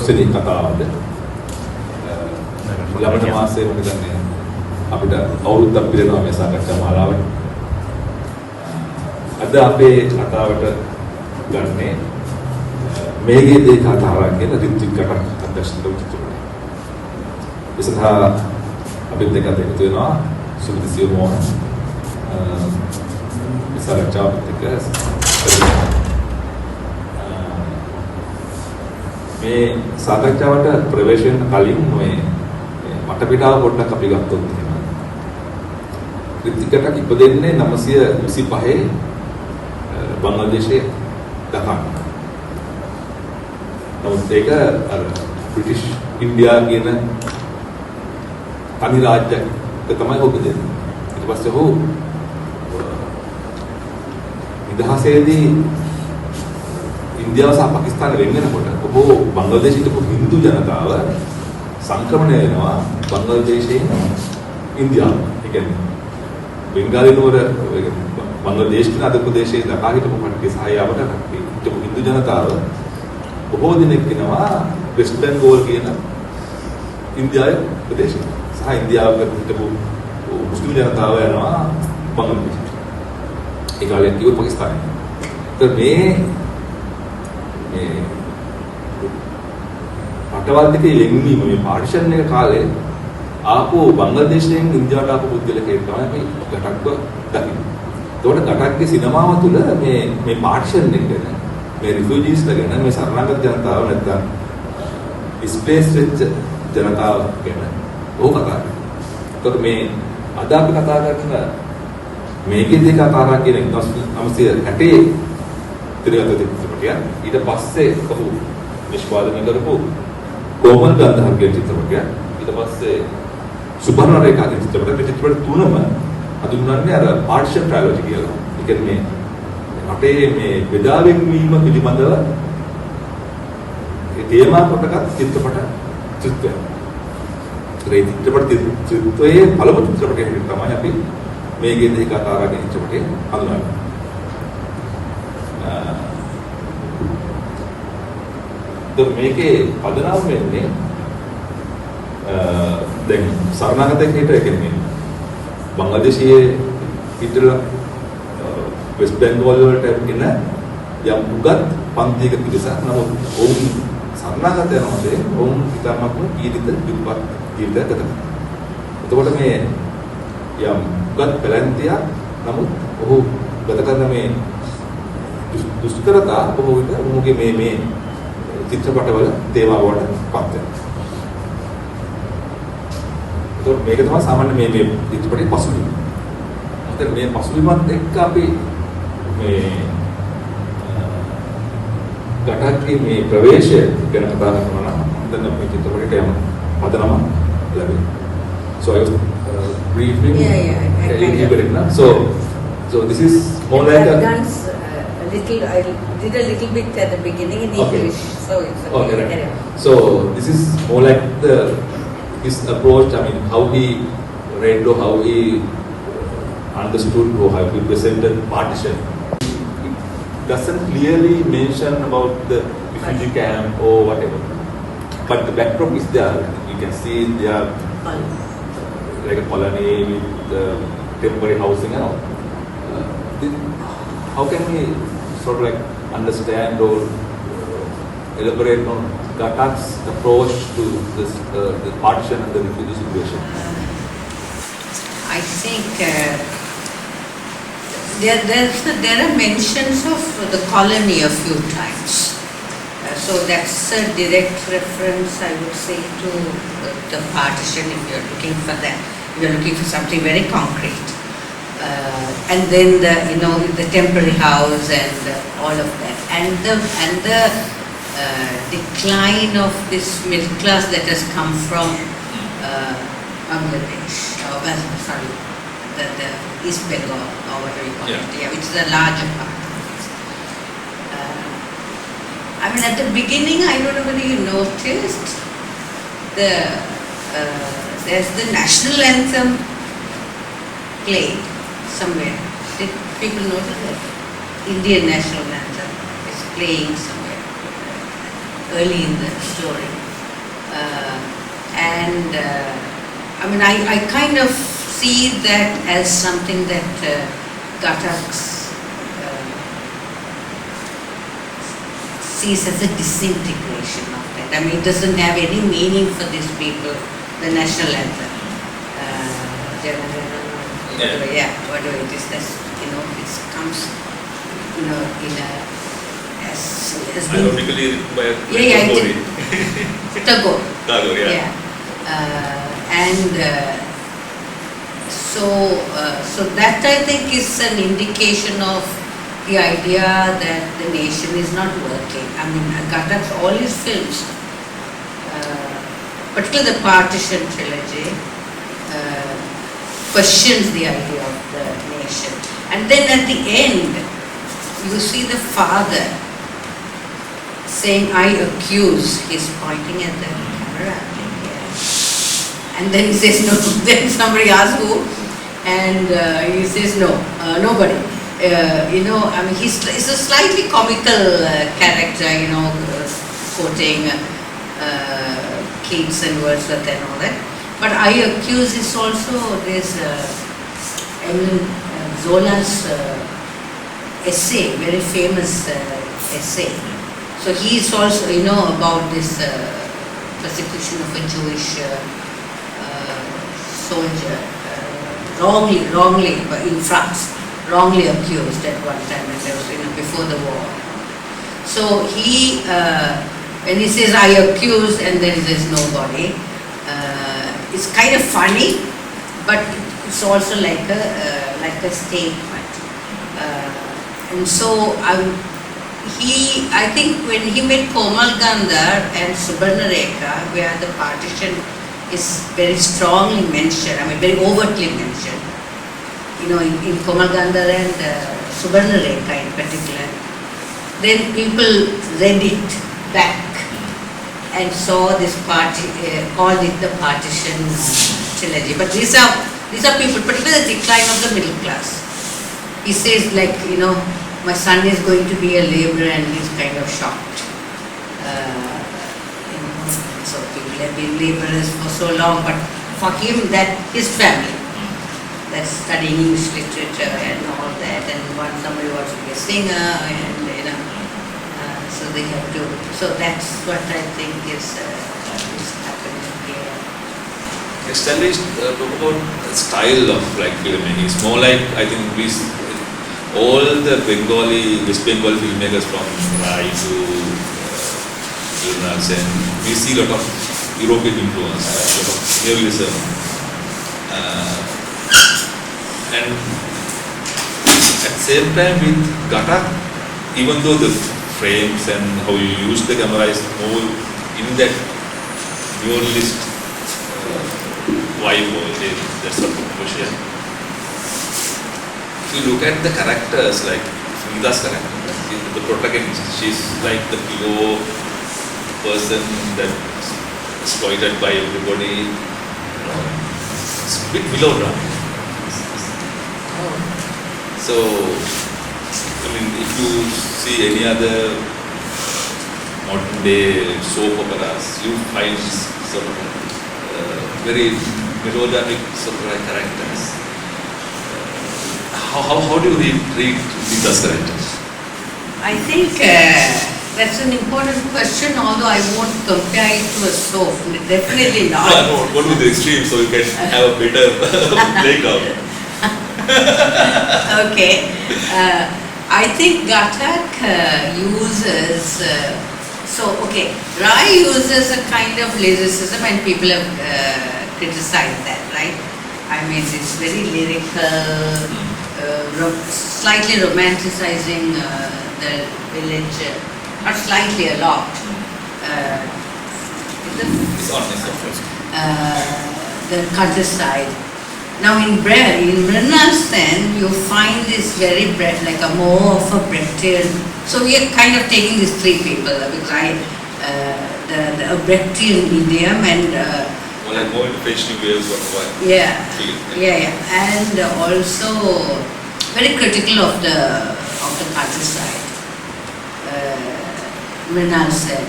සෙනී කතාවද ලබන මාසයේ මම හිතන්නේ අපිට අවුරුද්දක් පිරෙනවා මේ සාකච්ඡා මාලාවට. අද අපේ කතාවට ගන්නේ මේගේ දේ කතාවක් කියන රිත්වික් ගටක් අධ්‍යක්ෂක චිත්‍රපටය. ඉස්සරහා අපිට දෙක එකතු වෙනවා සුමිති සිවමෝහන් සාකච්ඡාවත් එක්ක මේ සාකච්ඡාවට ප්‍රවේශයෙන් කලින් මේ වටපිටාව පොඩ්ඩක් අපි ගත්තොත් එහෙම. රිත්විකට ඉපදෙන්නේ 925 බංග්ලාදේශයේ ඩකාක්. නමුත් ඒක අර බ්‍රිටිෂ් ඉන්දියා කියන තනි රාජ්‍යයක තමයි උපදින්නේ. ඊට පස්සේ ඔහු නිදහසේදී ඉන්දියාව සහ පාකිස්තාන වෙන් වෙනකොට ඔබ බංග්ලාදේශ හිටපු හින්දු ජනතාව සංක්‍රමණය වෙනවා බංග්ලාදේශයෙන් ඉන්දියාව. ඒ කියන්නේ බෙන්ගාලි නුවර බංග්ලාදේශ කියන අද ප්‍රදේශයේ දකා හිටපු කට්ටිය සහ යාවට හිටපු හින්දු ජනතාව බොහෝ දිනක් වෙනවා වෙස්ට් බෙන්ගෝල් කියන ඉන්දියාවේ ප්‍රදේශය. සහ ඉන්දියාවක හිටපු මුස්ලිම් ජනතාව යනවා බංග්ලාදේශ. ඒ කාලේ කිව්ව පාකිස්තානය. ඒත් මේ රටවල් දෙකේ ලෙන්වීම මේ පාර්ටිෂන් එක කාලේ ආපු බංග්ලාදේශයෙන් ඉන්දියාවට ආපු පුද්ගලයෙක් තමයි අපි ගටක්ව දකින්නේ. ඒකට ගටක්ගේ සිනමාව තුළ මේ පාර්ටිෂන් එක ගැන මේ රිෆියුජීස්ලා ගැන මේ සරණාගත ජනතාව නැත්නම් ඩිස්ප්ලේස් වෙච්ච ජනතාව ගැන ඕක කතා කරනවා. ඒකට මේ අද අපි කතා කරන මේකේ දෙක කතාවක් කියන 1960 තිරගත චිත්‍රපටය. ඊට පස්සේ ඔහු නිෂ්පාදනය කරපු කොමල් ගන්ධර්වගේ චිත්‍රපටය. ඊට පස්සේ සුබර්ණ රේඛාගේ චිත්‍රපටය. මේ චිත්‍රපට තුනම හඳුන්වන්නේ අර පාර්ටිෂන් ට්‍රයොලොජි කියලා. ඒ කියන්නේ අපේ මේ බෙදාවෙන් වීම පිළිබඳව ඒ තේමා කොටගත් චිත්‍රපට චිත්‍රය. ඒ චිත්‍රපට චිත්‍රයේ පළමු චිත්‍රපටය තමයි අපි මේකේ දෙක කතාවගේ චිත්‍රපටය හඳුන්වන්නේ. මේකේ පදනම වෙන්නේ දැන් සරණාගතයෙක් හිටිය කියන්නේ බංග්ලාදේශයේ හිටලා වෙස්ට් බෙන්ගෝල් වලට එන යම් උගත් පන්තියක පිටසක්. නමුත් ඔවුන් සරණාගත යනවාදී ඔවුන් ඉතාමත්ම පීඩිත දුප්පත් ජීවිතයක් ගත කරනවා. එතකොට මේ යම් උගත් පැලැන්තියක් නමුත් ඔහු ගත කරන මේ දුෂ්කරතා බොහෝ විට ඔහුගේ මේ චිත්‍රපටවල තේමා වලට පත් වෙනවා. ඒත් මේක තමයි සාමාන්‍ය මේ චිත්‍රපටයේ පසුබිම. අතන මේ පසුබිමත් එක්ක අපි මේ ගටක්ගේ මේ ප්‍රවේශය ගැන කතා කරනවා නම් දැන් මේ චිත්‍රපටයට යම පදනම ලැබෙනවා. So I was briefing. So this is more like a I did a little bit at the beginning in English, so it's okay. Right. So this is more like his approach. I mean, how he read or how he understood or how he presented partition. It doesn't clearly mention about the refugee camp or whatever, but the backdrop is there. You can see there like a colony with temporary housing and all. How can we sort of like understand or elaborate on Ghatak's approach to this the partition and the refugee situation? I think there are mentions of the colony a few times. So that's a direct reference, I would say, to the partition if you're looking for that. You're looking for something very concrete. And then the temporary house and all of that, and the decline of this middle class that has come from Bangladesh. The East Bengal, or whatever you call Yeah. it, which is a larger part. I mean, at the beginning, I don't know whether you noticed, there's the national anthem played somewhere. Did people notice that? Indian national anthem is playing somewhere early in the story. I mean, I kind of see that as something that Ghatak sees as a disintegration of that. I mean, it doesn't have any meaning for these people, the national anthem. Whatever it is, that's, it comes, in a, as being, ironically written by Tagore. Tagore, yeah. So that I think is an indication of the idea that the nation is not working. I mean, Ghatak's all his films, particularly the Partition trilogy, questions the idea of the nation. And then at the end, you see the father saying, "I accuse." He's pointing at the camera, I think, yeah. And then he says, no. Then somebody asks who, and he says, no, nobody. I mean, he's a slightly comical character, quoting Keats and Wordsworth and all that. But "I accuse" is also this Zola's essay, very famous essay. So he is also, about this persecution of a Jewish soldier, wrongly in France, wrongly accused at one time, and there was, before the war. So he, when he says "I accuse" and then he says nobody, it's kind of funny, but it's also like a statement. And so I think when he made Komal Gandhar and Subarnarekha, where the partition is very strongly mentioned, I mean very overtly mentioned, in Komal Gandhar and Subarnarekha in particular, then people read it back and saw this called it the Partition trilogy. But these are people, particularly the decline of the middle class. He says, like, my son is going to be a laborer, and he's kind of shocked. So people have been laborers for so long, but for him, that his family, that's studying English literature and all that, and somebody wants to be a singer, and so they have to. So that's what I think is happening here. Next time we talk about the style of filmmaking. It's more like, I think, all the West Bengali filmmakers from Rai to Gilnas, and we see a lot of European influence, a lot of neorealism. And at the same time with Ghatak, even though the frames and how you use the camera is more in that neorealist vibe, that's sort of question. If you look at the characters, like Nita's character, the protagonist, she's like the pure person that's exploited by everybody. It's a bit melodrama. So, I mean, if you see any other modern day soap operas, you find sort of very melodramatic sort of characters. How do you read Nita's characters? I think that's an important question, although I won't compare it to a soap. Definitely not. No, what with the extreme, so you can have a better breakout. Okay. I think Ghatak uses, Rai uses a kind of lyricism, and people have criticized that, right? I mean, it's very lyrical, slightly romanticizing the village, not slightly, a lot. It's honest, of course. The countryside. Now in Mrinal's Sen, you find this very like a more of a Brechtian. So we are kind of taking these three people, because the Brechtian idiom and well, like more intentional ways of what yeah, and also very critical of the countryside. Mrinal said,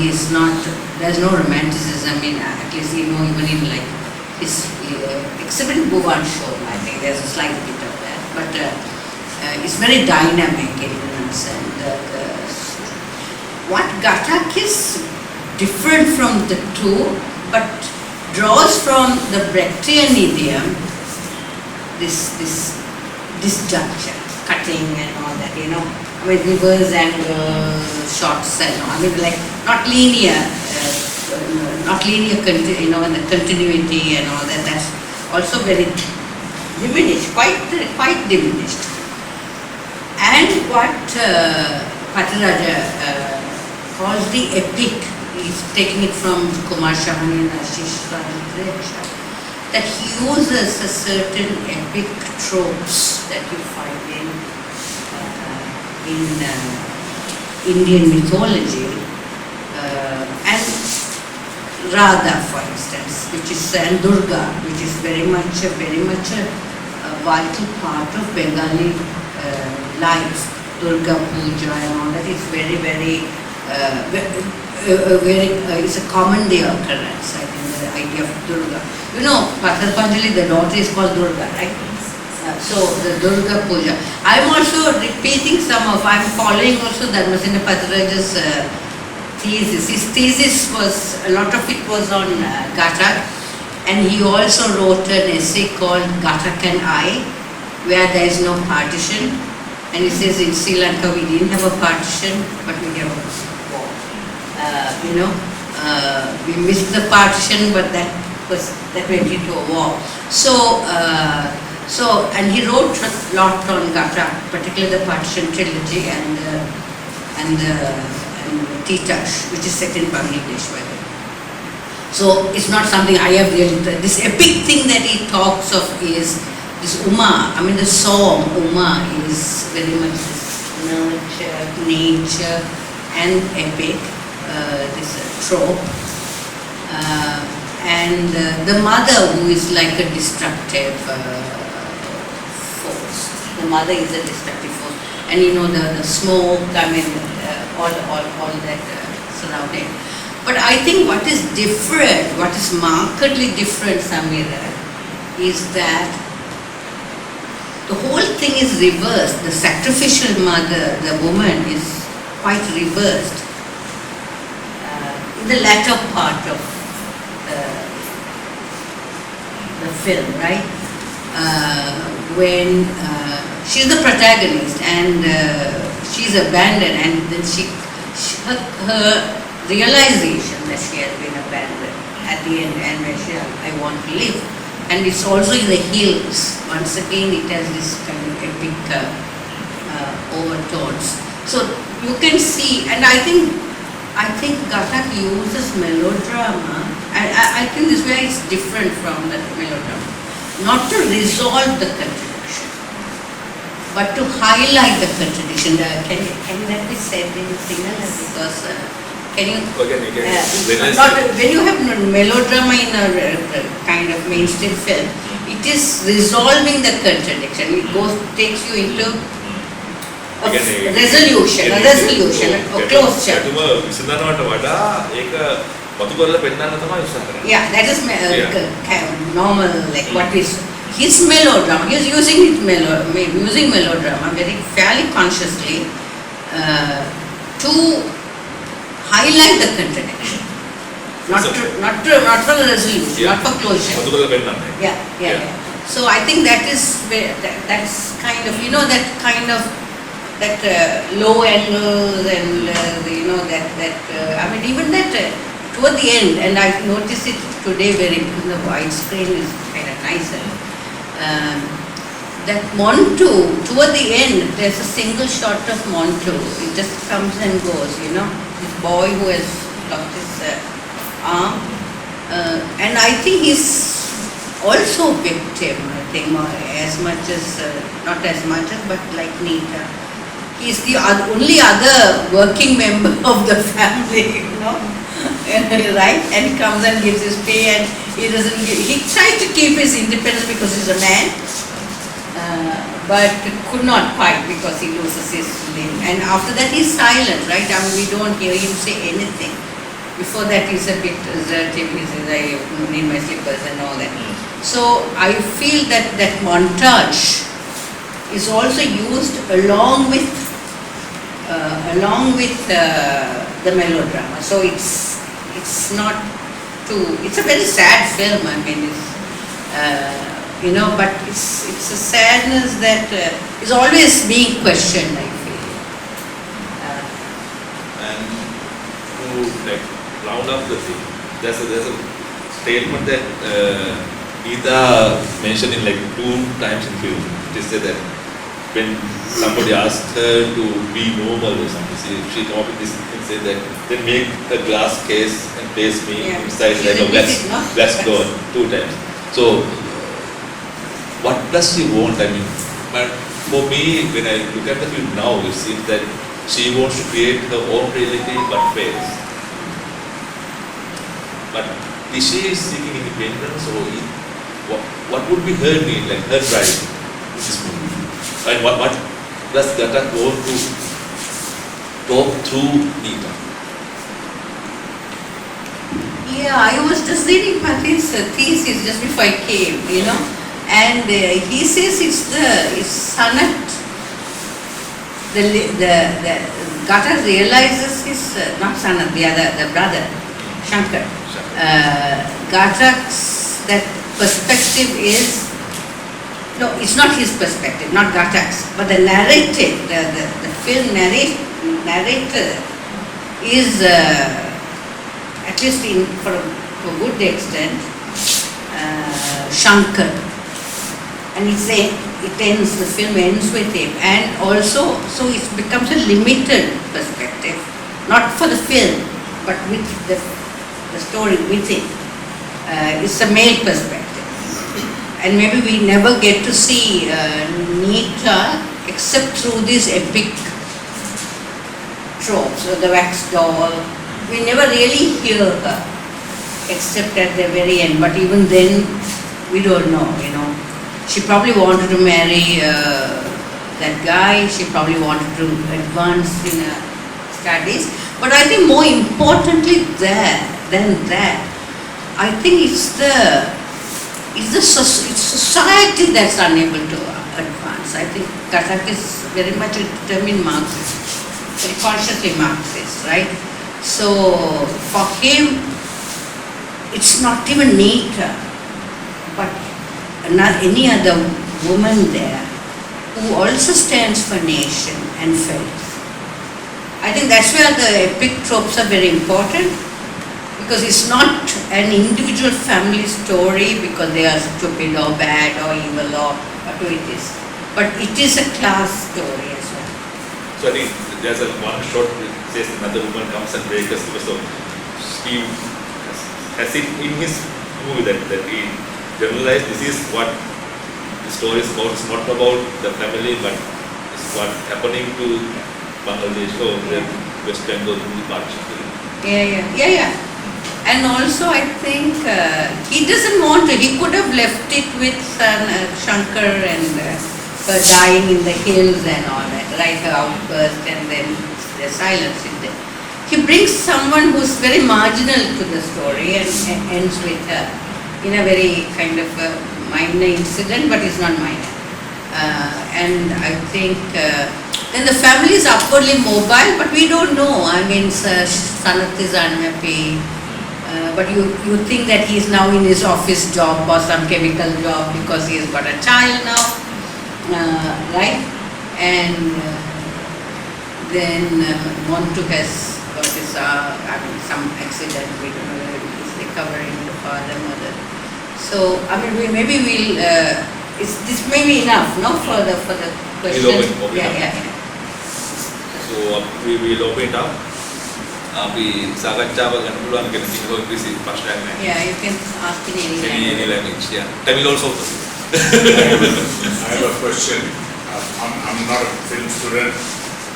he's not. There's no romanticism in, at least even in like his except in Bhuvan show, I think there's a slight bit of that, but it's very dynamic in Mrinal Sen. What Ghatak is different from the two, but draws from the Brechtian idiom, this disjuncture, cutting and all that, I mean reverse angle, shots and all. I mean like not linear, and the continuity and all that. That's also very diminished, quite diminished. And what Patiraja calls the epic, he's taking it from Kumar Shahani and Ashish Rajguru, that he uses a certain epic tropes that you find in Indian mythology, and Radha, for instance, which is, and Durga, which is very much a vital part of Bengali life. Durga Puja and all that is very it's a common day occurrence. I think the idea of Durga. Patanjali, the daughter is called Durga, right? So the Durga Puja. I'm also repeating I'm following also Dharmasena Patiraja's thesis. His thesis was, a lot of it was on Ghatak, and he also wrote an essay called Ghatak and I, where there is no partition. And he says in Sri Lanka we didn't have a partition, but we have a war. We missed the partition, but that went into a war. So, and he wrote a lot on Ghatak, particularly the partition trilogy and Titash, which is set in Bangladesh, by the way. So it's not something I have really. This epic thing that he talks of is this Uma. I mean, the song Uma is very much this nurture, nature, and epic. This trope. And the mother, who is like a destructive force. The mother is a destructive force, and the smoke. I mean, all that surrounding. But I think what is different, what is markedly different, Sameera, is that the whole thing is reversed. The sacrificial mother, the woman, is quite reversed in the latter part of the film, right? When she's the protagonist and she's abandoned, and then her realization that she has been abandoned at the end, and when I want to live. And it's also in the hills. Once again, it has this kind of epic overtones. So you can see, and I think Ghatak uses melodrama, and I think this way it's different from the melodrama. Not to resolve the contradiction, but to highlight the contradiction. Can that be said in Sinhala? Because can you? When you have melodrama in a kind of mainstream film, it is resolving the contradiction. It takes you into a resolution, a closure. Yeah, that is normal, like what is his melodrama. He is using melodrama fairly consciously to highlight the contradiction, not for the resolution, not for closure. Yeah. So I think that's kind of that low angles and I mean even that toward the end, and I've noticed it today in the widescreen is kind of nicer. That Montu, toward the end, there's a single shot of Montu. It just comes and goes, This boy who has lost his arm. And I think he's also victim, I think, as much as, not as much as, but like Nita. He's the only other working member of the family, you know, right? And he comes and gives his pay, and he doesn't give, he tried to keep his independence because he's a man, but could not quite because he loses his limb. And after that he's silent, right? I mean, we don't hear him say anything. Before that he's a bit assertive, he says, I need my slippers and all that. So I feel that that montage is also used along with the melodrama. So it's not too, it's a very sad film, I mean, it's, you know, but it's a sadness that is always being questioned, I feel. And to like round up the thing, there's a statement that Geeta mentioned in like 2 times in film. It is said that when somebody asked her to be normal or something, she came up with this and said that then make a glass case and place me inside like a glass door 2 times. So what does she want? I mean, but for me, when I look at the film now, it seems that she wants to create her own reality but fails. But is she seeking independence, or what would be her need, like her drive in this movie? And what does Ghatak want to talk through Nita? Yeah, I was just reading Pathi's thesis just before I came, you know, and he says it's Sanat. The Ghatak realizes his not Sanat, the brother Shankar. Ghatak's that perspective is. No, it's not his perspective, not Ghatak's, but the narrative, the film narrator is, at least for a good extent, Shankar. And it ends, the film ends with him. And also, so it becomes a limited perspective, not for the film, but with the story with it. It's a male perspective. And maybe we never get to see Nita except through these epic tropes, or the wax doll. We never really hear her except at the very end, but even then we don't know, you know. She probably wanted to marry that guy, she probably wanted to advance in her studies, but I think more importantly than that, I think it's society that's unable to advance. I think Ghatak is very much a determined Marxist, very consciously Marxist, right? So for him, it's not even Nita, but not any other woman there who also stands for nation and faith. I think that's where the epic tropes are very important. Because it's not an individual family story because they are stupid or bad or evil or whatever it is. But it is a class story as well. So I think there's one shot that says another woman comes and breaks us. So he has it in his movie that he generalized this is what the story is about. It's not about the family, but it's what's happening to Bangladesh or the West Bengal partnership. Yeah. And also I think he doesn't want to, he could have left it with Shankar and her dying in the hills and all that, right, her outburst and then the silence in there. He brings someone who's very marginal to the story and ends with her in a very kind of minor incident, but it's not minor. And I think then the family is upwardly mobile, but we don't know. I mean, Sanat is unhappy. But you think that he's now in his office job or some chemical job because he's got a child now, right? And then Montu has got his, some accident, we don't know whether he's recovering, the father, mother. So, I mean, maybe we'll, this may be enough, no, for the question. We'll open Yeah. So we will open it up. අපි සාකච්ඡාව ගන්න පුළුවන් කියන සිංහල ඉංග්‍රීසි ප්‍රශ්නයක් නැහැ. Yeah, you can ask in Any language. Yeah. Tamil also. I have a question. I'm not a film student.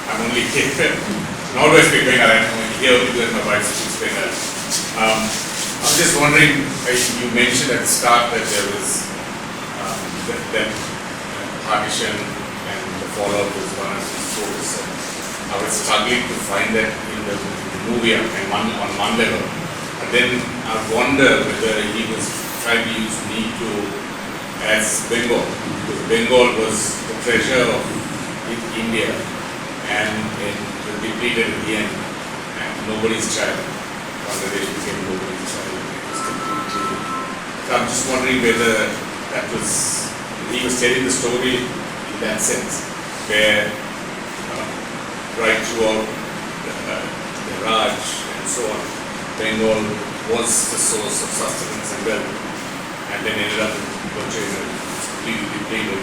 I'm only here. Nowhere speaking, I'm only here because my wife speaks better. I'm just wondering, you mentioned at the start that there was that partition and the fallout was one of the focus. I was struggling to find that in the movie on one level. And then I wonder whether he was trying to use me as Bengal, because Bengal was the treasure of India and it was depleted at the end, and nobody's child. Bangladesh became nobody's child. It was completely. So I'm just wondering whether that was, he was telling the story in that sense, where right throughout the Raj and so on, Bengal was the source of sustenance and wealth, and then ended up in China, completely depleted.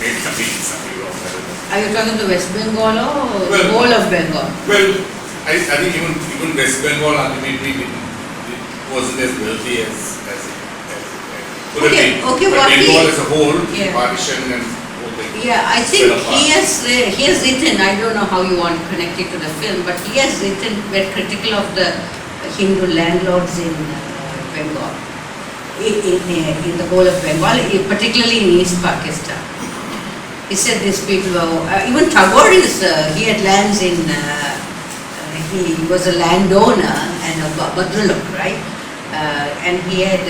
Maybe I'm reading something wrong. I don't know. Are you talking to West Bengal or the Well, whole of Bengal? Well, I think even West Bengal ultimately wasn't as wealthy as it could have been. Okay, but what Bengal as a whole, Yeah. partition and whole thing. Yeah, I fell think apart. he has written, I don't know how you want to connect it to the film, but he has written very critical of the Hindu landlords in Bengal, in the whole of Bengal, particularly in East Pakistan. He said these people were, even Tagore he had lands in, he was a landowner and a Bahadur, right? And he had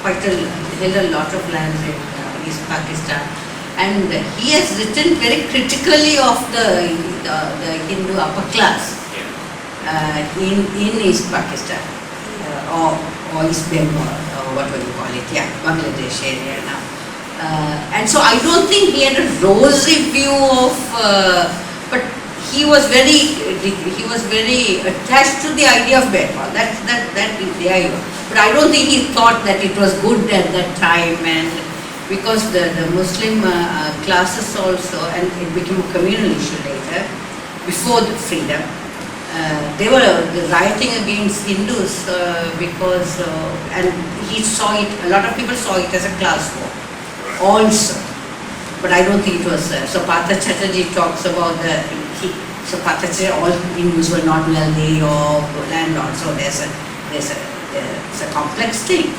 held a lot of lands in East Pakistan. And he has written very critically of the Hindu upper class in East Pakistan or East Bengal or whatever you call it, yeah, Bangladesh area now. And so I don't think he had a rosy view of, but he was very attached to the idea of Bengal. That there you are. But I don't think he thought that it was good at that time, and because the Muslim classes also, and it became a communal issue later, before the freedom, they were rioting against Hindus because, and he saw it, a lot of people saw it as a class war also. But I don't think it was, so Partha Chatterjee talks about so Partha Chatterjee, all Hindus were not wealthy or landlords, so there's a complex thing.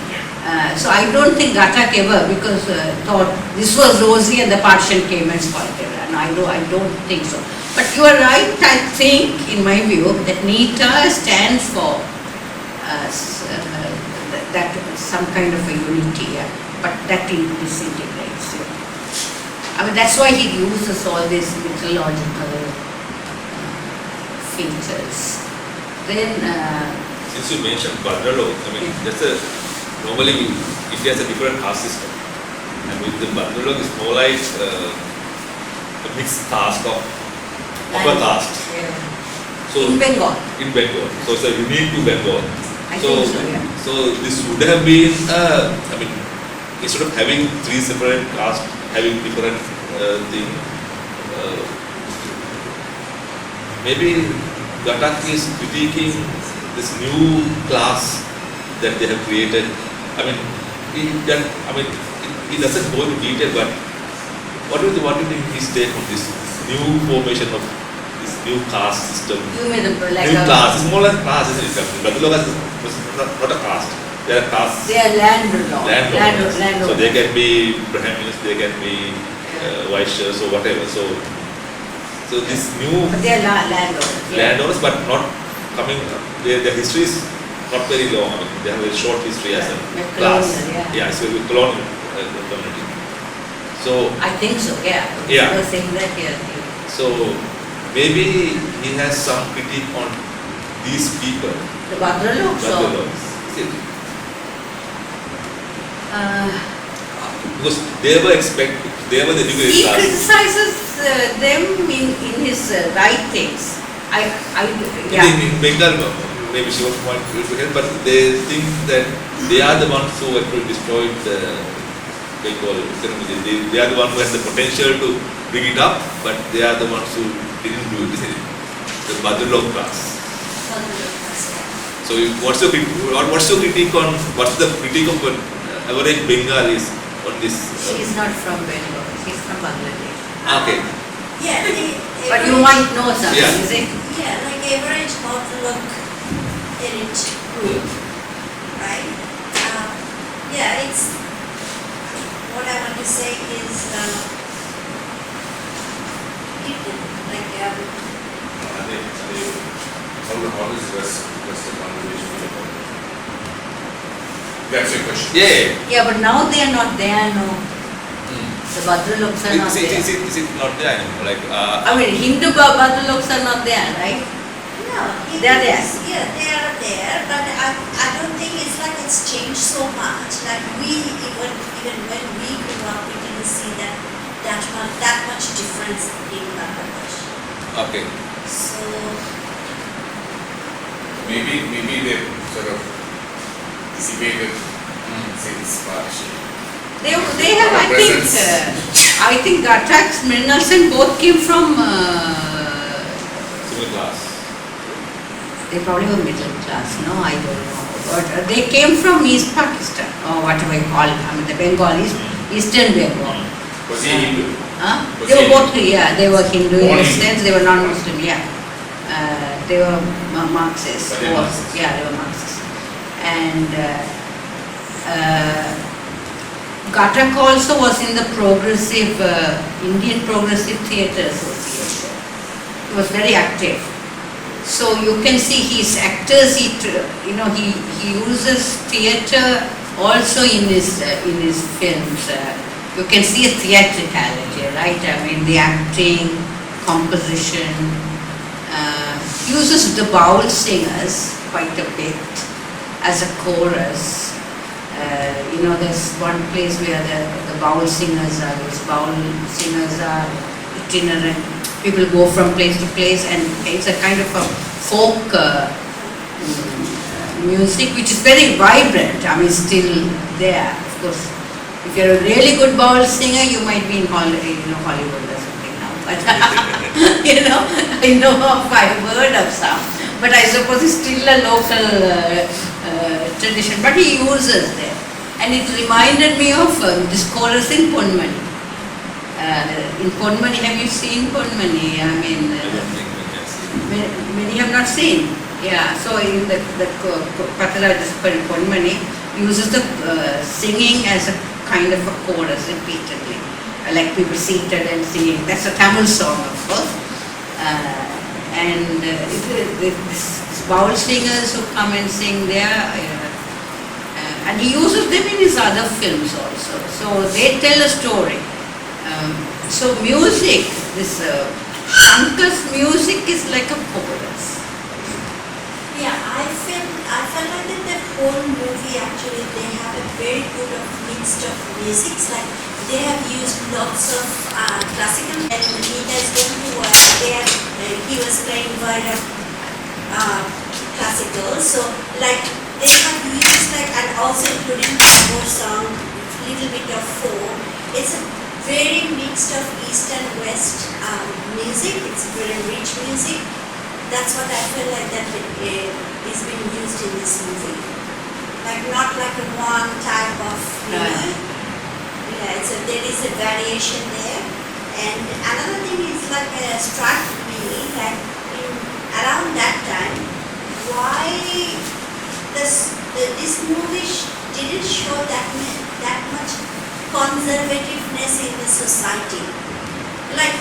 So I don't think Ghatak ever, because thought this was rosy and the partition came and spoiled it. And I don't think so. But you are right, I think, in my view, that Nita stands for that some kind of a unity, but that disintegrates. I mean, that's why he uses all these mythological features. Then, Since you mentioned Bahadur, I mean, normally India has a different caste system, and with the Bahadur it's more like a mixed caste of upper caste. So in Bengal. In Bengal, so it's a unique to Bengal. I think so, yeah. So this would have been, I mean, instead of having three separate castes having different thing, maybe Ghatak is critiquing this new class that they have created. I mean, it doesn't go into detail, but what do you think his take on this new formation of this new caste system? You made like New class. It's more like class, isn't it? Bahadur is not a caste. They are castes. They are landowners. So they can be Brahmins, they can be Vaishyas or whatever. So this new But they are landowners. landowners, but not coming. Their history is not very long. I mean, they have a short history as a class. Yeah. It's a colonial community. So I think so. Yeah. Yeah. You were saying that here. so maybe he has some critique on these people. The Bahadur so. Because they were the educated He class. criticizes them in his writings. In Bengal, maybe she was point to help, but they think that they are the ones who actually destroyed Bengal. They are the ones who had the potential to bring it up, but they are the ones who didn't do it, isn't it? The Bahadur class. So what's your critique on, what's the critique of average Bengalis on this? She's not from Bengal, she's from Bangladesh. Okay. Yeah, But you might know something, Yeah. is it? yeah, like average outlook in it group, right? Yeah, it's what I want to say is hidden, like How does Western Bangladesh feel about it? That's your question. Yeah. Yeah, but now they are not there, no. The Badrulaks are not there. Is it not there anymore? Like, I mean, Hindu Badrulaks are not there, right? no, They are there. Yeah, they are there, but I don't think it's like it's changed so much. Like we even when we grew up, we didn't see that much difference in Bangladesh. okay. So Maybe they sort of dissipated since partition. They have, I think Ghatak, Mrinalsen both came from, Similar class. they probably were middle class, no, I don't know. But they came from East Pakistan, or whatever you call it, I mean the Bengalis, Eastern Bengal. Was he Hindu? Huh? Was They were he both, yeah, they were Hindu in Born the Hindu. sense, they were non-Muslim, yeah. They were Marxists. But they were Marxists. Yeah, they were Marxists. And Ghatak also was in the progressive, Indian Progressive Theatre Association. He was very active. So you can see his actors, he uses theatre also in his films. You can see a theatricality, right? I mean the acting, composition. He uses the bowl singers quite a bit as a chorus. There's one place where the bowl singers are itinerant. People go from place to place, and it's a kind of a folk music which is very vibrant. I mean, still there. Of course, if you're a really good bowl singer, you might be in Hollywood or something now. But I know I've heard of some. But I suppose it's still a local tradition. But he uses them. And it reminded me of this chorus in Ponmani. In Ponmani, have you seen Ponmani? I mean, I don't think we can see. many have not seen. Yeah, so in the Patala Ponmani uses the singing as a kind of a chorus repeatedly. Like people seated and singing. That's a Tamil song, of course. These bowl singers who come and sing there, and he uses them in his other films also. So they tell a story. So music, this Shankar's music is like a chorus. yeah, I felt like that the whole movie actually they have a very good mix of musics. Like they have used lots of classical, and Nita is going to work there. He was playing classical. So like they have used and also including more song, little bit of folk. It's a very mixed of East and West music. It's very rich music. That's what I feel like that is being used in this movie. Like not like a one type of there is a variation there. And another thing is like struck me that around that time, why this movie didn't show that much conservativeness in the society. Like,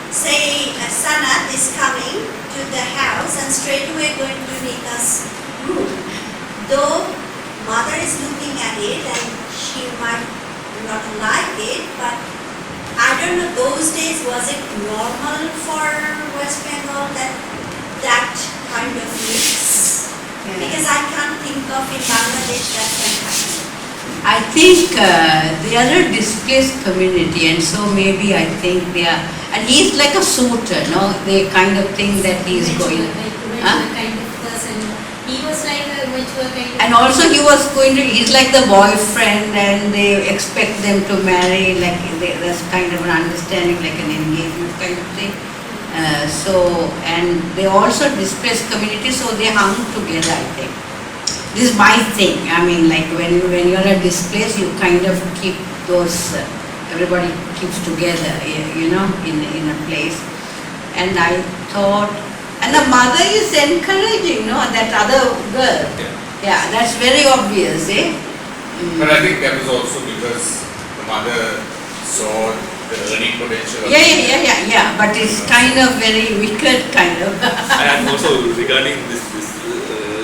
say, Sanat is coming to the house and straight away going to Nita's room. Though mother is looking at it and she might not like it, but I don't know, those days was it normal for West Bengal that kind of mix? Yeah. Because I can't think of in Bangladesh that can happen. I think they are a displaced community, and so maybe I think they are, and he's like a suitor, no? They kind of think that he's going. Mature kind of person. He was like a mature kind of And also he's like the boyfriend and they expect them to marry, like there's kind of an understanding, like an engagement kind of thing. And they also displaced community, so they hung together, I think. This is my thing. I mean, like when you're a displaced, you kind of keep those, everybody keeps together, in a place. And I thought, and the mother is encouraging, that other girl. Yeah, that's very obvious, eh? But I think that was also because the mother saw the earning potential. Yeah. But it's kind of very wicked, kind of. And also regarding this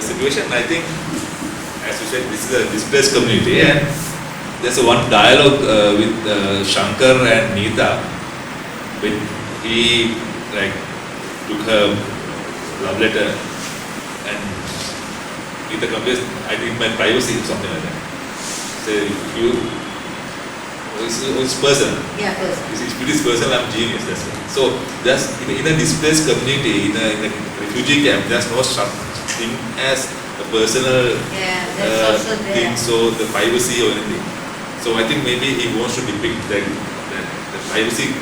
situation, I think, as you said, this is a displaced community, and there's one dialogue with Shankar and Nita when he took her love letter and Nita complains, I think my privacy or something like that. So it's personal. Yeah, personal. It's this personal, I'm genius. That's it. So that's in a displaced community, in a refugee camp, there's no such thing as a personal thing. So the privacy or anything. So I think maybe he wants to depict that the privacy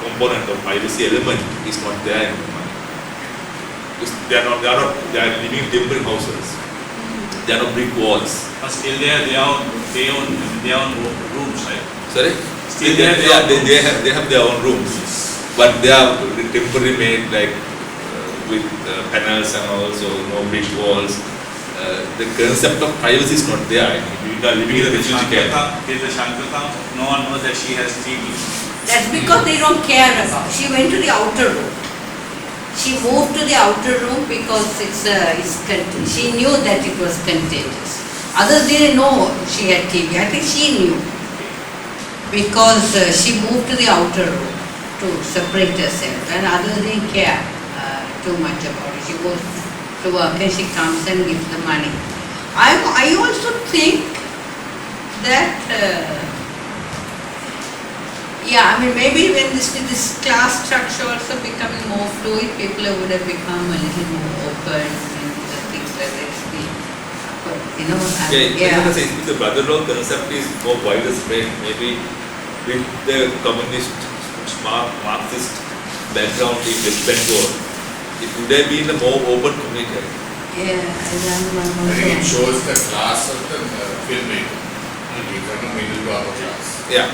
component or privacy element is not there in the money. They are living in temporary houses. They are not brick walls. But still they own rooms, right? Sorry? Still they have their own rooms, but they are temporarily made with panels and also no brick walls. The concept of privacy is not there. You are living in a refugee camp. Till the Shankar, no one knows that she has TB. That's because they don't care about. She went to the outer room. She moved to the outer room because she knew that it was contagious. Others didn't know she had TB. I think she knew because she moved to the outer room to separate herself, and others didn't care too much about it. She goes to work and she comes and gives the money. I also think that maybe when this class structure also becoming more fluid, people would have become a little more open and things like that. If the brother-in-law concept is more widespread, maybe with the communist, Marxist background in West Bengal, it would have been a more open community. Yeah, I think it shows the class of the filmmaker. He's from a middle to upper class. Yeah.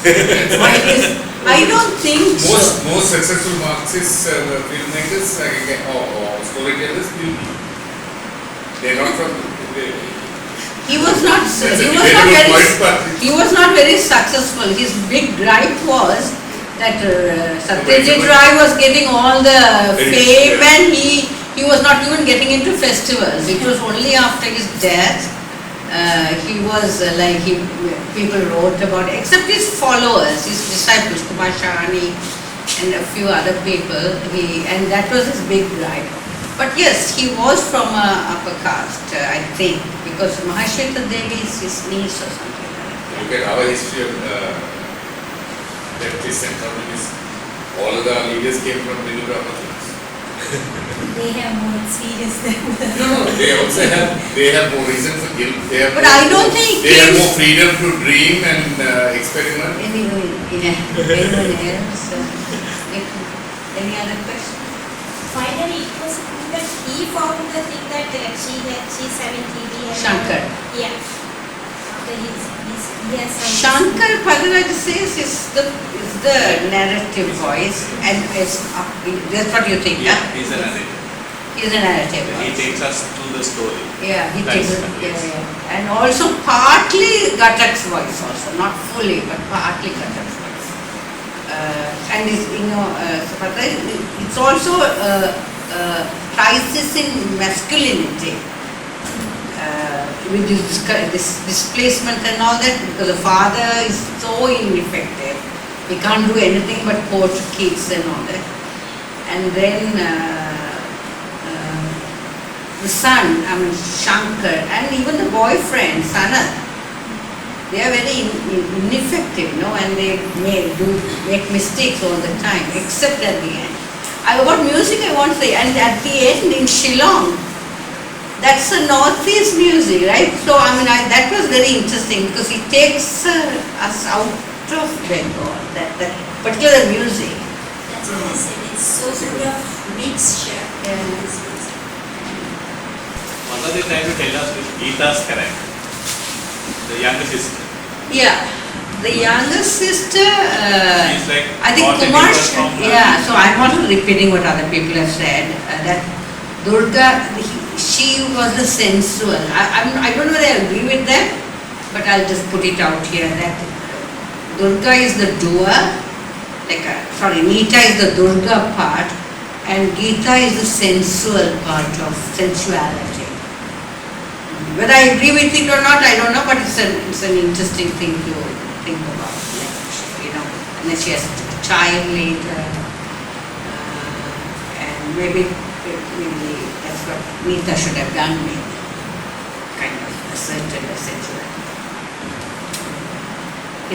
I don't think so. Most successful Marxist filmmakers or storytellers will be. They're not from. He was not very successful. His big gripe was that Satyajit Ray was getting all the fame and he was not even getting into festivals. It was only after his death people wrote about it, except his followers, his disciples, Kumar Shahani and a few other people, and that was his big gripe. But yes, he was from upper caste, I think, because Mahashweta Devi is his niece or something like that. Look at our history of leftists and communists. All of the leaders came from middle to upper class. They have more experience than No, they also have more reason for guilt. But I don't think they have more freedom to dream and experiment. Anyone else? Any other question? finally it was proved that he found the thing that she's having TB. Shankar. Yeah. After yes. Shankar Padaraj says is the narrative voice, and that's what you think, yeah? Huh? He's a narrative. He's a narrative He voice. takes us through the story. Yeah, he That's takes it. yes. Yeah. And also partly Ghatak's voice also, not fully, but partly Ghatak's voice. And it's also a crisis in masculinity. With this displacement and all that, because the father is so ineffective, he can't do anything but coach kids and all that. And then the son, Shankar, and even the boyfriend, Sanat, they are very ineffective, and they make mistakes all the time, except at the end. About music I want to say, and at the end in Shillong, that's a Northeast music, right? So I mean, that was very interesting because it takes us out of Bengal, that particular music. That's what I said, it's so full of mixture. What are they trying to tell us with Geeta's character? The younger sister. Yeah, the younger sister, She's like I think what Kumar, differs from her. yeah, so I'm also repeating what other people have said, that Durga, she was the sensual. I don't know whether I agree with that, but I'll just put it out here that Durga is the doer, Nita is the Durga part, and Geeta is the sensual part of sensuality. Whether I agree with it or not, I don't know, but it's an interesting thing to think about. And then she has a child later, and maybe that's what Nita should have done, maybe, kind of asserted her sensuality.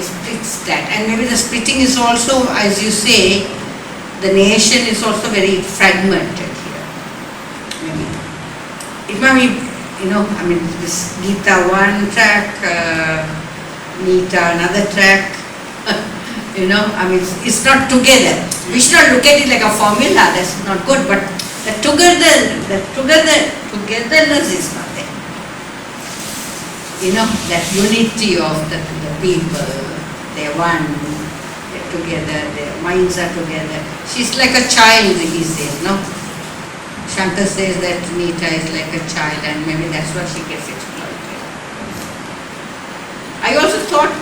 It splits that, and maybe the splitting is also, as you say, the nation is also very fragmented here. Maybe it might be. This Geeta one track, Nita another track, it's not together. We should not look at it like a formula, that's not good, but the togetherness is not there. That unity of the people, they're one, they're together, their minds are together. She's like a child, he says, no? Shankar says that Nita is like a child, and maybe that's why she gets exploited. I also thought,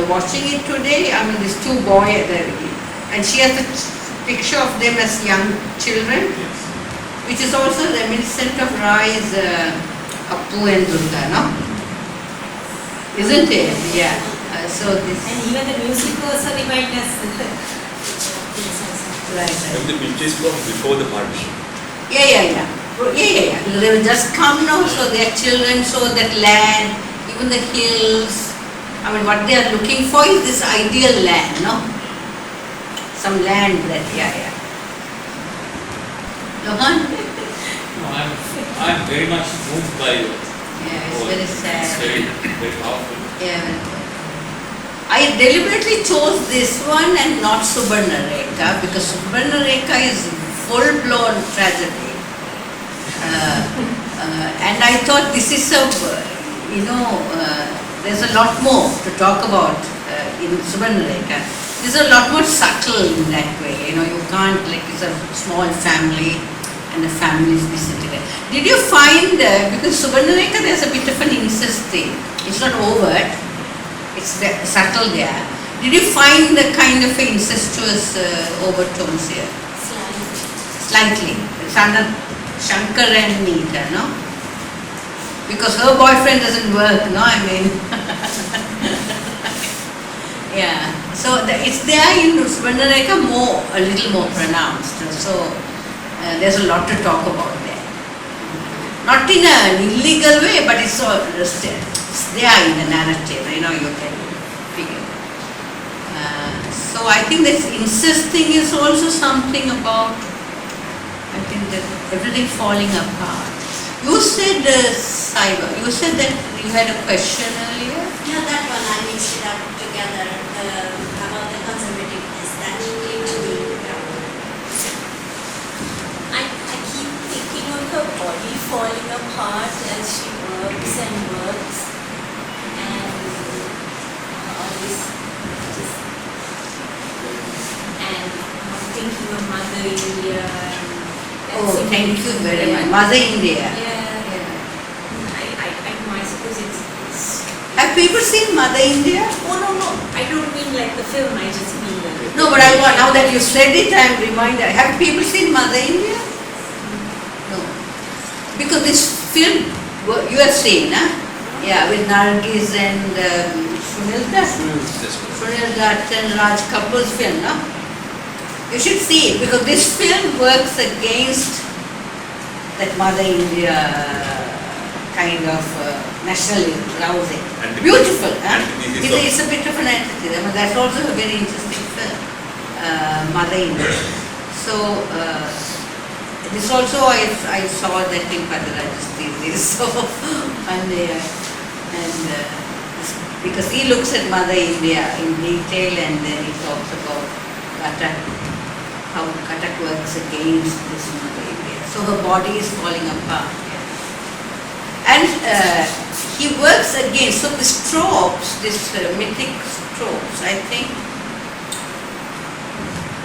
watching it today, these two boys, and she has a picture of them as young children, which is also reminiscent of Rai's Appu and Durga, no? Isn't it? Yeah. And even the music also reminds us. Right. And the picture is from before the partition. Yeah. They will just come now, so their children saw that land, even the hills. What they are looking for is this ideal land, no? Some land that, Lohan? No, I'm very much moved by it. Yeah, it's very sad. It's very, very powerful. Yeah, very powerful. I deliberately chose this one and not Subarnarekha because Subarnarekha is full-blown tragedy. And I thought this is there's a lot more to talk about in Subarnarekha. This is a lot more subtle in that way. You can't, it's a small family and the family is disintegrated. Did you find, because Subarnarekha there's a bit of an incest thing. It's not overt, it's subtle there. Did you find the kind of incestuous overtones here? Slightly. Sanat, Shankar and Nita, no? Because her boyfriend doesn't work, no? Yeah. So it's there in Subarnarekha a little more pronounced. So there's a lot to talk about there. Not in an illegal way, but it's there in the narrative, you can figure. So I think this incest thing is also something about, I think that everything falling apart. You said, Saiba, you said that you had a question earlier? Yeah, that one I mixed it up together about the conservativeness. That came to me. I keep thinking of her body falling apart as she works and works, and all this, and I'm thinking of Mother India. Oh, thank you very much. Mother India. Yeah. I suppose it's. Have people seen Mother India? Oh no, I don't mean like the film. I just mean the. No, but now that you said it, I am reminded. Have people seen Mother India? No. Because this film, you have seen, huh? Yeah, with Nargis and Sunil Dutt and Raj Kapoor's film, no? You should see it because this film works against that Mother India kind of nationalism, rousing. Beautiful, huh? It's a bit of an antithesis. That's also a very interesting film, Mother India. So This also I saw that in Padaraj's thesis. So, because he looks at Mother India in detail and then he talks about Ghatak, how Ghatak works against this Mother India. So her body is falling apart. And he works against, so the tropes, this mythic tropes, I think,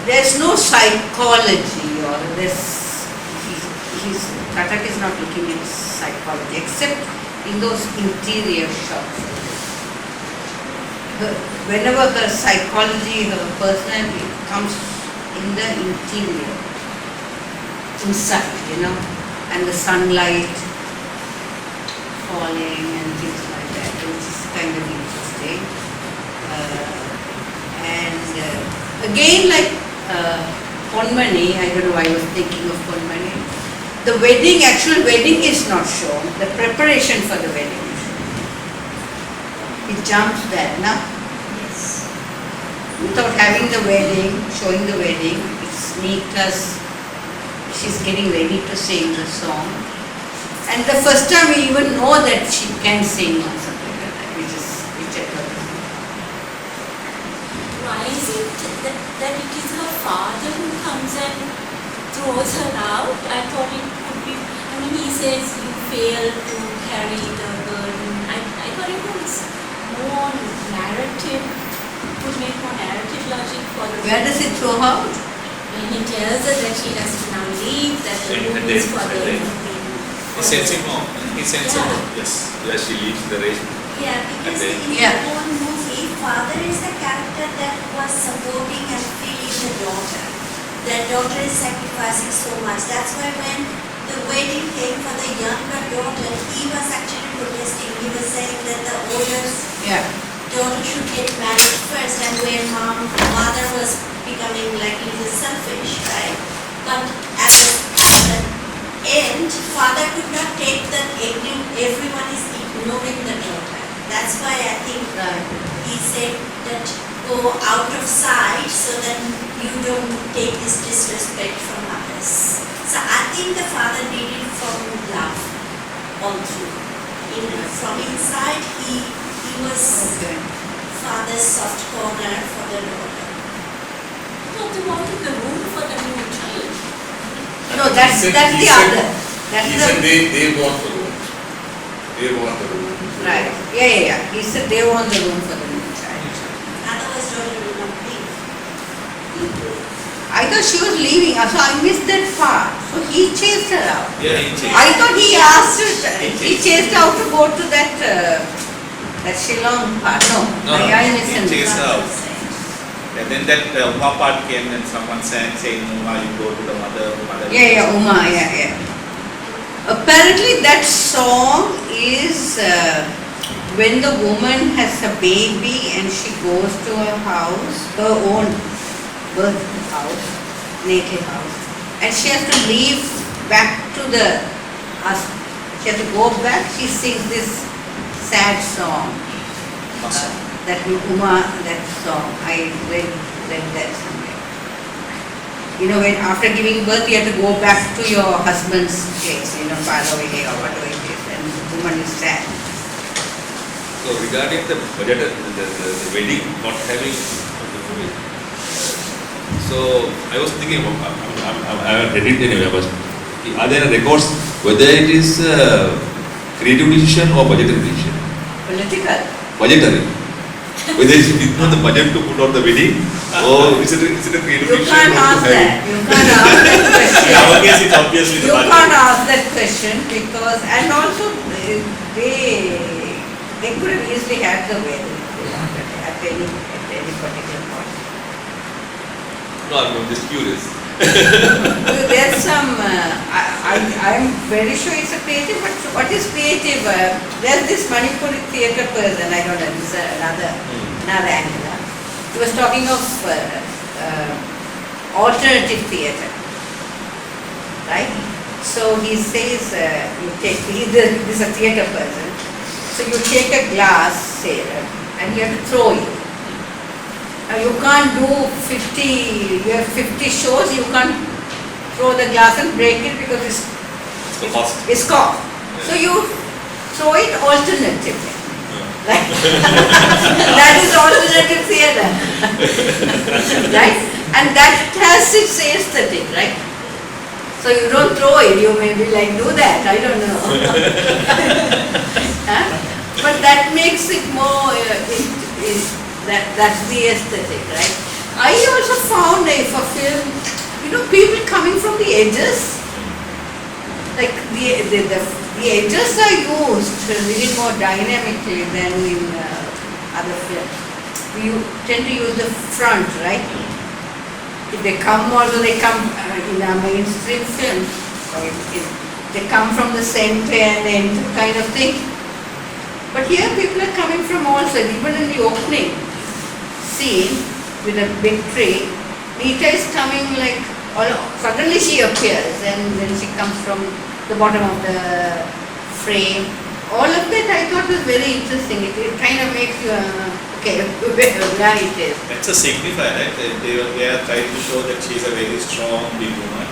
there's no psychology or Ghatak is not looking at psychology except in those interior shots. Whenever her psychology, her personality comes in the interior, inside, and the sunlight falling and things like that, which is kind of interesting. Again, like Ponmani, I don't know why I was thinking of Ponmani. The actual wedding is not shown. The preparation for the wedding is shown. It jumps there, no? Yes. Without having the wedding, showing the wedding, it's Nita's, she's getting ready to sing the song. And the first time we even know that she can sing or something like that, which I thought was. Why is it that it is her father who comes and throws her out? I thought it could be, he says you fail to carry the burden. I thought it was more narrative, would make more narrative logic for the. Where does it throw her out? When he tells her that she has to now leave, that the room is for the. He sends him home. Yes. Yeah, she leaves the race. Yeah, because And in then- the whole movie, father is the character that was supporting and feeling the daughter. The daughter is sacrificing so much. That's why when the wedding came for the younger daughter, he was actually protesting. He was saying that the older daughter should get married first, and when mother was becoming like a little selfish, right? But at the end, father could not take that everyone is ignoring the daughter. That's why I think he said that go out of sight so that you don't take this disrespect from others. So I think the father did it from love all through. From inside, he was father's soft corner for the daughter. But they wanted the room for the new child. No, that's the other. He said they want the room. They want the room. Right. Yeah. He said they want the room for the new child. Otherwise, daughter will not leave. I thought she was leaving, so I missed that part. So he chased her out. Yeah, he chased. I thought he asked her, he chased her out to go to that Shillong part. No, I he listened. chased her out. And then that Uma part came and someone saying Uma, you go to the mother. Yeah, Uma, yeah. Apparently that song is when the woman has a baby and she goes to her house, her own birth house, native house, and she has to leave back to the husband. She has to go back, she sings this sad song. That Uma, that song, I read that somewhere. When after giving birth you have to go back to your husband's place, far away or whatever it is, and the woman is sad. So regarding the budget, the wedding not having the movie, so I was thinking, I haven't read it anyway, but are there records whether it is creative decision or budgetary decision? Political. Budgetary. Whether it's not the budget to put on the wedding or is it a creative You decision can't not to ask have that. it? You can't ask that question. In our case, it's obviously the You budget. can't ask that question because, and also they could have easily had the wedding at any particular point. No, I'm just curious. There's some, I'm very sure it's a creative, but what is creative? There's this Manipuri theatre person, I don't know, this is another angle. He was talking of alternative theatre, right? So he says, he's a theatre person, so you take a glass, say, and you have to throw it. Now you can't do 50, you have 50 shows, you can't throw the glass and break it because it's cork. So you throw it alternatively. Like that is alternative theatre. Right? And that has its aesthetic, right? So you don't throw it, you may be like, do that, I don't know. Huh? But that makes it more, that's the aesthetic, right? I also found if a film, people coming from the edges, like the edges are used a little more dynamically than in other films. You tend to use the front, right? If they come, although they come in our mainstream films, they come from the center and end kind of thing. But here people are coming from all sides, even in the opening scene with a big tree, Nita is coming like, suddenly she appears and then she comes from the bottom of the frame. All of that I thought was very interesting. It kind of makes you, okay, where it is. That's a signifier, right? They are trying to show that she is a very strong, big woman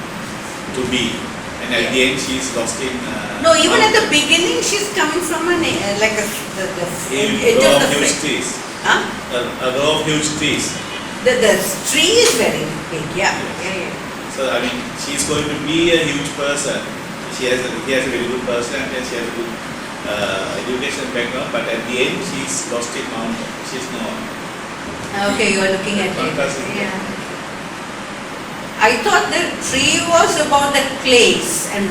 to be. And at the end she is lost in... no, even at the beginning she's coming from the edge of the huge frame. trees. Huh? A row of huge trees. The tree is very big, yeah. So I mean, she is going to be a huge person. He has a very good personality and she has a good education background, but at the end she is lost in mountain. She is no one. Okay, you are looking at it. Yeah. I thought the tree was about the clays and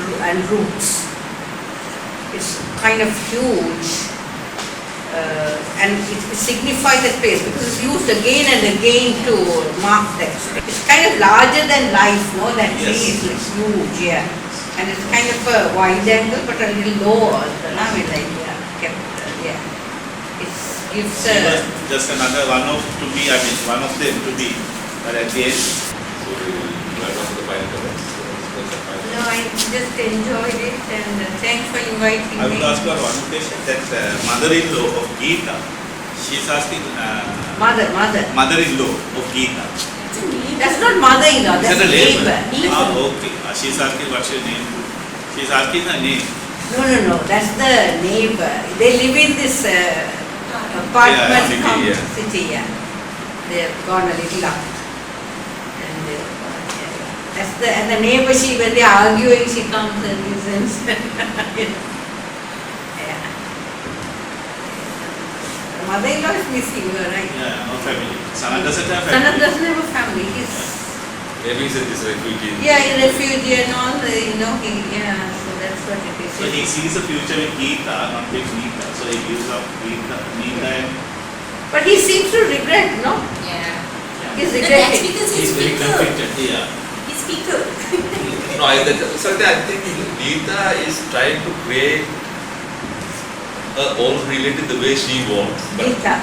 roots. It's kind of huge. And it signifies the space because it's used again and again to mark that. It's kind of larger than life, no? That tree is huge, yeah. And it's kind of a wide angle but a little lower also, no? I mean, like, yeah. It gives She was just another one of them to be. But at the end. So we will wrap up the final comments. No, I just enjoyed it and thanks for inviting I me. will ask her one question that mother-in-law of Geeta, she is asking mother-in-law of Geeta. That's not mother-in-law, that's Is that a neighbor. Okay. She is asking what's your name. She is asking her name. No, that's the neighbor. They live in this apartment city, yeah. They have gone a little up. And the neighbor, when they are arguing, she comes and listens. Yeah. The mother-in-law is missing, you are right. Yeah, no family. Sanat doesn't have family. Sanat doesn't have a family. Maybe he's a refugee. Yeah, he's a refugee and all, so that's what it is. So he sees a future with Geeta, not with Nita. So he gives up Nita and... But he seems to regret, no? Yeah. He's That's regretting. because he's he's very speaker. conflicted. Yeah. He's speaker. No, I think Geeta is trying to create all related the way she wants. Nita.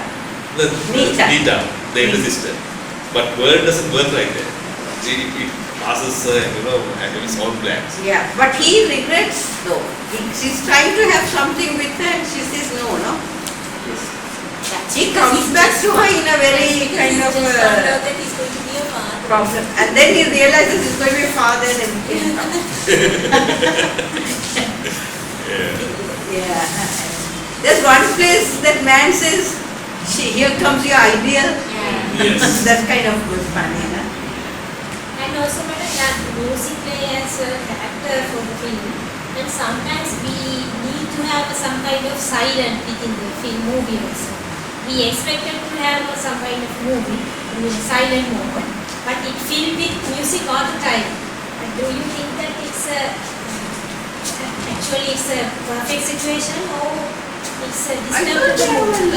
Nita, the elder sister. But word doesn't work like that. It passes, and it's all blanks. Yeah, but he regrets though. She's trying to have something with her and she says no. He comes back to her in a very kind of found out that he's going to be a father. problem. And then he realizes he's going to be a father and everything. Yeah. There's one place that man says, here comes your ideal. Yeah. Yes. That's kind of good funny, no? And also, that music play as a character for the film. And sometimes we need to have some kind of silent within the film movie also. We expected to have some kind of movie, silent moment, but it filled with music all the time. And do you think that it's actually a perfect situation or it's a disturbing?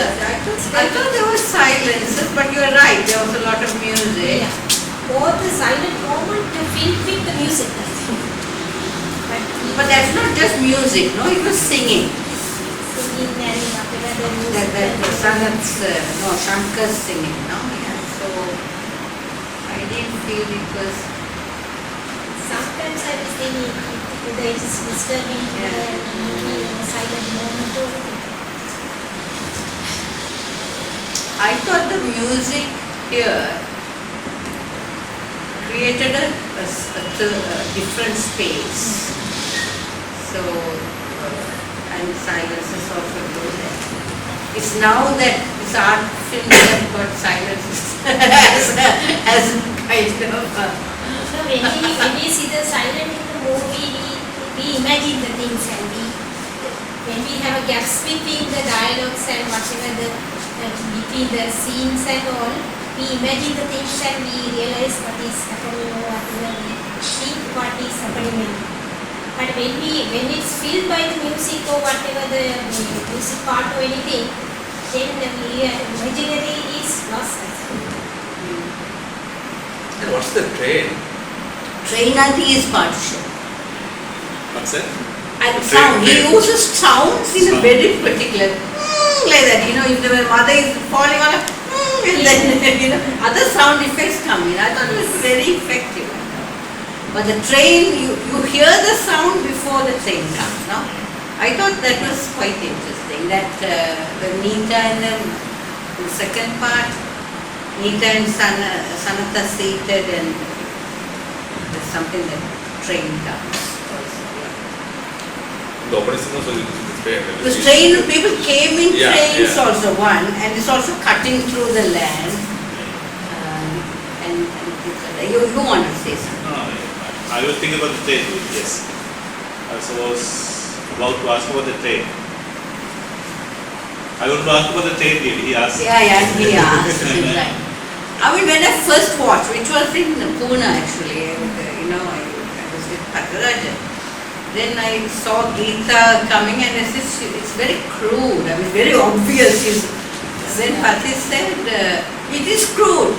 I thought there was silence, but you're right, there was a lot of music. Yeah. Or the silent moment filled with the music, I think. But that's not just music, no, it was singing. Singing and after that the music. The Sanat's, Shankar's singing, no? Yeah, so I didn't feel it was... Sometimes I was thinking whether it is disturbing maybe a silent moment or I thought the music here created a different space. So, and silence is also good. It's now that this art film have got silence as kind of. So when we see the silent in the movie, we imagine the things, and when we have gaps between the dialogues and whatever between the scenes and all, we imagine the things and we realize what is happening or whatever we think what is happening. But when it's filled by the music or whatever the music part or anything, then the imaginary is lost. And what's the train? Train, I think, is partition. What's that? And sound, he uses sounds in a very particular, like that, if the mother is falling on a, and then, other sound effects come in. I thought it was very effective. But the train, you hear the sound before the train comes, no? I thought that was quite interesting, that the Nita and the second part, Nita and Sanat are seated and there's something that train comes also. The opening scene also The train, people came in trains yeah. also one, and it's also cutting through the land. And you want to say something? No, I was thinking about the train, yes. I was about to ask about the train. I want to ask about the train, he asked. Yeah, he asked. Right. I mean, when I first watched, which was in Pune actually, and, I was with Patarajan. Then I saw Geeta coming and I said, it's very crude, I mean, very obvious. Then Pati said, it is crude.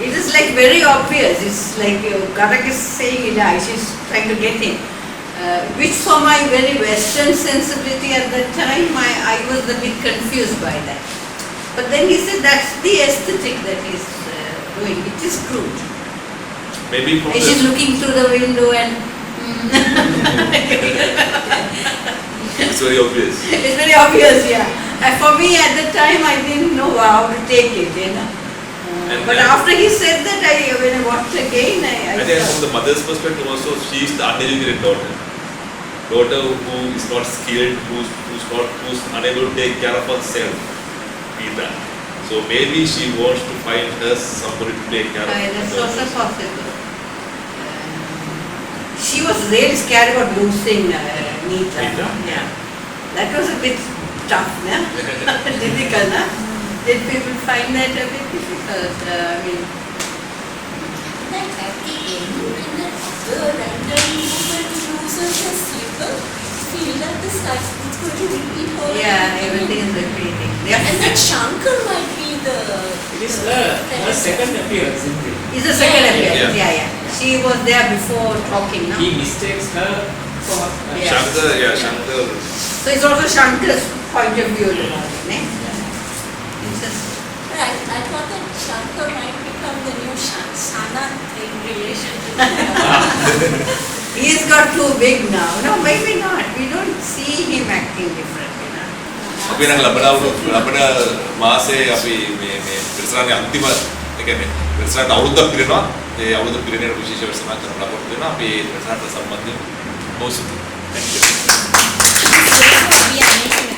It is like very obvious. It's like Ghatak is saying, she's trying to get him. Which for my very Western sensibility at that time, I was a bit confused by that. But then he said that's the aesthetic that he's doing. It is crude. Maybe from and she's looking through the window and it's very obvious. It's very obvious, yeah. And for me at the time, I didn't know how to take it, but after he said that, when I watched again, I think from the mother's perspective also, she is the uneducated daughter. Daughter who is not skilled, who's unable to take care of herself. Geeta. So maybe she wants to find her somebody to take care of. That's also possible. She was really scared about losing Nita. Yeah. That was a bit tough, difficult, Did people find that a bit difficult? Like at the end, when the other random movement loses her slipper, feel that the cycle is going to repeat all everything is repeating. And that Shankar might be the... It is her second appearance, isn't it? It's the second appearance, yeah. She was there before talking, no? He mistakes her for... Shankar. So it's also Shankar's point of view about it, But I thought that Shankar might become the new Sanat in relation to He's got too big now. No, maybe not. We don't see him acting differently now. අපි නම් ලබන මාසේ අපි මේ ප්‍රසාරණයේ අන්තිම ඒ කියන්නේ ප්‍රසාරණ අවුරුද්දක් පිරෙනවා. ඒ අවුරුද්ද පිරෙනට විශේෂ වැඩසටහනක් කරන්න ලබන්න වෙනවා. අපි ඒ ප්‍රසාරණට සම්බන්ධයෙන් බොහෝ ස්තුතියි. Thank you.